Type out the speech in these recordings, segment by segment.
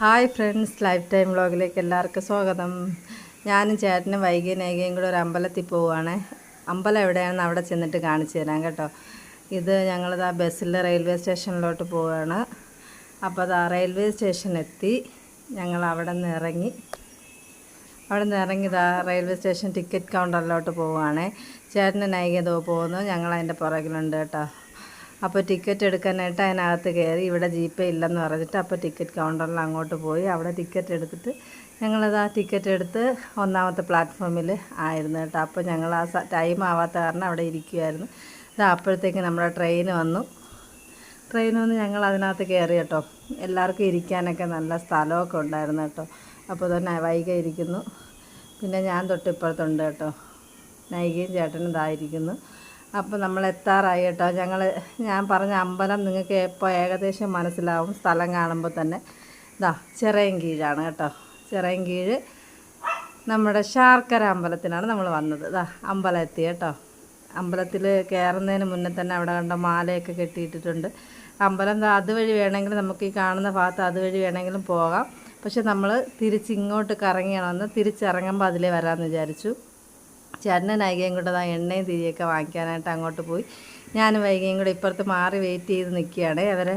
Hi friends, life time വ്ളോഗിലേക്ക് എല്ലാവർക്കും സ്വാഗതം. ഞാനും ചേട്ടനും വൈകിയും കൂടെ ഒരു അമ്പലത്തിൽ പോവുകയാണ്. അമ്പലം എവിടെയാണെന്ന് അവിടെ ചെന്നിട്ട് കാണിച്ചു തരാം കേട്ടോ. ഇത് ഞങ്ങളിതാ ബസ്സിൽ റെയിൽവേ സ്റ്റേഷനിലോട്ട് പോവുകയാണ്. അപ്പോൾ അതാ റെയിൽവേ സ്റ്റേഷനെത്തി. ഞങ്ങൾ അവിടെ നിന്ന് ഇറങ്ങി ഇതാ റെയിൽവേ സ്റ്റേഷൻ ടിക്കറ്റ് കൗണ്ടറിലോട്ട് പോവുകയാണ്. ചേട്ടന് നൈകതോ പോകുന്നു, ഞങ്ങളതിൻ്റെ പുറകിലുണ്ട് കേട്ടോ. അപ്പോൾ ടിക്കറ്റ് എടുക്കാനായിട്ട് അതിനകത്ത് കയറി. ഇവിടെ ജീപ്പേ ഇല്ലെന്ന് പറഞ്ഞിട്ട് അപ്പോൾ ടിക്കറ്റ് കൗണ്ടറിൽ അങ്ങോട്ട് പോയി അവിടെ ടിക്കറ്റ് എടുത്തിട്ട് ഞങ്ങളത് ആ ടിക്കറ്റ് എടുത്ത് ഒന്നാമത്തെ പ്ലാറ്റ്ഫോമിൽ ആയിരുന്നു കേട്ടോ. അപ്പോൾ ഞങ്ങൾ ആ ടൈം ആവാത്ത കാരണം അവിടെ ഇരിക്കുമായിരുന്നു. അപ്പോഴത്തേക്ക് നമ്മുടെ ട്രെയിൻ വന്നു ഞങ്ങൾ അതിനകത്ത് കയറി കേട്ടോ. എല്ലാവർക്കും ഇരിക്കാനൊക്കെ നല്ല സ്ഥലമൊക്കെ ഉണ്ടായിരുന്നു കേട്ടോ. അപ്പോൾ തന്നെ വൈകി ഇരിക്കുന്നു. പിന്നെ ഞാൻ തൊട്ടിപ്പുറത്തുണ്ട് കേട്ടോ. നൈകയും ചേട്ടനും ഇതായിരിക്കുന്നു. അപ്പോൾ നമ്മൾ എത്താറായി കേട്ടോ. ഞാൻ പറഞ്ഞ അമ്പലം നിങ്ങൾക്ക് ഇപ്പോൾ ഏകദേശം മനസ്സിലാവും സ്ഥലം കാണുമ്പോൾ തന്നെ. ചിറയൻകീഴാണ് കേട്ടോ. ചിറയൻകീഴ് നമ്മുടെ ശാർക്കര അമ്പലത്തിനാണ് നമ്മൾ വന്നത്. അമ്പലം എത്തി കേട്ടോ. അമ്പലത്തിൽ കയറുന്നതിന് മുന്നേ തന്നെ അവിടെ കണ്ട മാലയൊക്കെ കെട്ടിയിട്ടിട്ടുണ്ട്. അമ്പലം അതുവഴി വേണമെങ്കിൽ നമുക്ക് ഈ കാണുന്ന ഭാഗത്ത് അതുവഴി വേണമെങ്കിലും പോകാം. പക്ഷെ നമ്മൾ ഇങ്ങോട്ട് കറങ്ങിയാണെന്ന് തിരിച്ചിറങ്ങുമ്പോൾ അതിലേ വരാമെന്ന് വിചാരിച്ചു. ചേട്ടനും നൈകയും കൂടെ എണ്ണയും തിരിയൊക്കെ വാങ്ങിക്കാനായിട്ട് അങ്ങോട്ട് പോയി. ഞാനും വൈകിയും കൂടെ ഇപ്പുറത്ത് മാറി വെയിറ്റ് ചെയ്ത് നിൽക്കുകയാണ് അവരെ.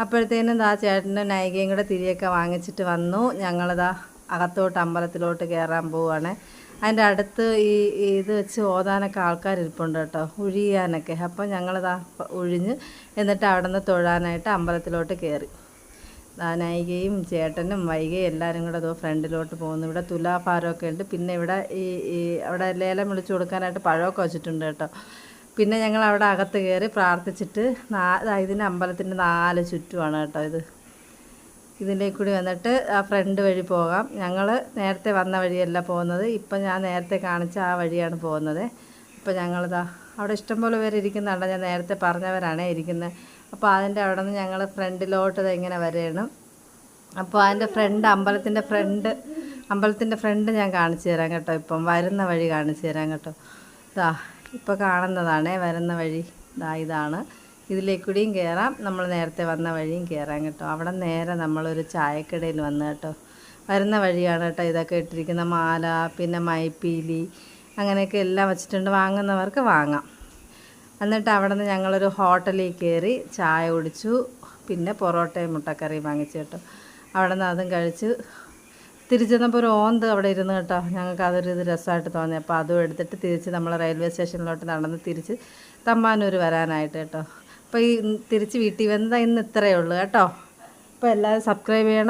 അപ്പോഴത്തേനും ചേട്ടനും നൈകയും കൂടെ തിരിയൊക്കെ വാങ്ങിച്ചിട്ട് വന്നു. ഞങ്ങളിതാ അകത്തോട്ട് അമ്പലത്തിലോട്ട് കയറാൻ പോവുകയാണ്. അതിൻ്റെ അടുത്ത് ഇത് വെച്ച് ഓതാനൊക്കെ ആൾക്കാരിരിപ്പുണ്ട് കേട്ടോ, ഉഴിയാനൊക്കെ. അപ്പോൾ ഞങ്ങളിതാ ഉഴിഞ്ഞ് എന്നിട്ട് അവിടെ നിന്ന് തൊഴാനായിട്ട് അമ്പലത്തിലോട്ട് കയറി. നൈകയും ചേട്ടനും വൈകയും എല്ലാവരും കൂടെ ഫ്രണ്ടിലോട്ട് പോകുന്നു. ഇവിടെ തുലാഭാരമൊക്കെ ഉണ്ട്. പിന്നെ ഇവിടെ അവിടെ ലേലം വിളിച്ചു കൊടുക്കാനായിട്ട് പഴമൊക്കെ വെച്ചിട്ടുണ്ട് കേട്ടോ. പിന്നെ ഞങ്ങൾ അവിടെ അകത്ത് കയറി പ്രാർത്ഥിച്ചിട്ട് ഇതിൻ്റെ അമ്പലത്തിൻ്റെ 4 ചുറ്റുമാണ് കേട്ടോ. ഇതിലേക്ക് കൂടി വന്നിട്ട് ആ ഫ്രണ്ട് വഴി പോകാം. ഞങ്ങൾ നേരത്തെ വന്ന വഴിയല്ല പോകുന്നത്, ഇപ്പം ഞാൻ നേരത്തെ കാണിച്ച ആ വഴിയാണ് പോകുന്നത്. അപ്പോൾ ഞങ്ങളിതാ അവിടെ ഇഷ്ടംപോലെ പേര് ഇരിക്കുന്നുണ്ട്. ഞാൻ നേരത്തെ പറഞ്ഞവരാണേ ഇരിക്കുന്നത്. അപ്പോൾ അതിൻ്റെ അവിടെ നിന്ന് ഞങ്ങൾ ഫ്രണ്ടിലോട്ട് ഇങ്ങനെ വരികയാണ്. അപ്പോൾ അതിൻ്റെ അമ്പലത്തിൻ്റെ ഫ്രണ്ട് ഞാൻ കാണിച്ചു തരാം കേട്ടോ. ഇപ്പം വരുന്ന വഴി കാണിച്ചു തരാം കേട്ടോ. ഇപ്പോൾ കാണുന്നതാണേ വരുന്ന വഴി. ഇതാണ്. ഇതിലേക്കൂടിയും കയറാം, നമ്മൾ നേരത്തെ വന്ന വഴിയും കയറാം കേട്ടോ. അവിടെ നേരെ നമ്മളൊരു ചായക്കടയിൽ വന്നു കേട്ടോ. വരുന്ന വഴിയാണ് കേട്ടോ. ഇതൊക്കെ ഇട്ടിരിക്കുന്ന മാല, പിന്നെ മൈപ്പീലി, അങ്ങനെയൊക്കെ എല്ലാം വെച്ചിട്ടുണ്ട്. വാങ്ങുന്നവർക്ക് വാങ്ങാം. എന്നിട്ട് അവിടെ നിന്ന് ഞങ്ങളൊരു ഹോട്ടലിൽ കയറി ചായ കുടിച്ചു. പിന്നെ പൊറോട്ടയും മുട്ടക്കറിയും വാങ്ങിച്ചു കേട്ടോ. അവിടെ നിന്ന് അതും കഴിച്ച് തിരിച്ചു വന്നപ്പോൾ ഒരു ഓന്ത് അവിടെ ഇരുന്ന് കേട്ടോ. ഞങ്ങൾക്ക് അതൊരു രസമായിട്ട് തോന്നി. അപ്പോൾ അതും എടുത്തിട്ട് തിരിച്ച് നമ്മൾ റെയിൽവേ സ്റ്റേഷനിലോട്ട് നടന്ന് തിരിച്ച് തമ്പാനൂർ വരാനായിട്ട് കേട്ടോ. അപ്പോൾ തിരിച്ച് വീട്ടിൽ വന്നതാണ്. ഇന്ന് ഇത്രയേ ഉള്ളൂ കേട്ടോ. അപ്പോൾ എല്ലാവരും സബ്സ്ക്രൈബ് ചെയ്യണം.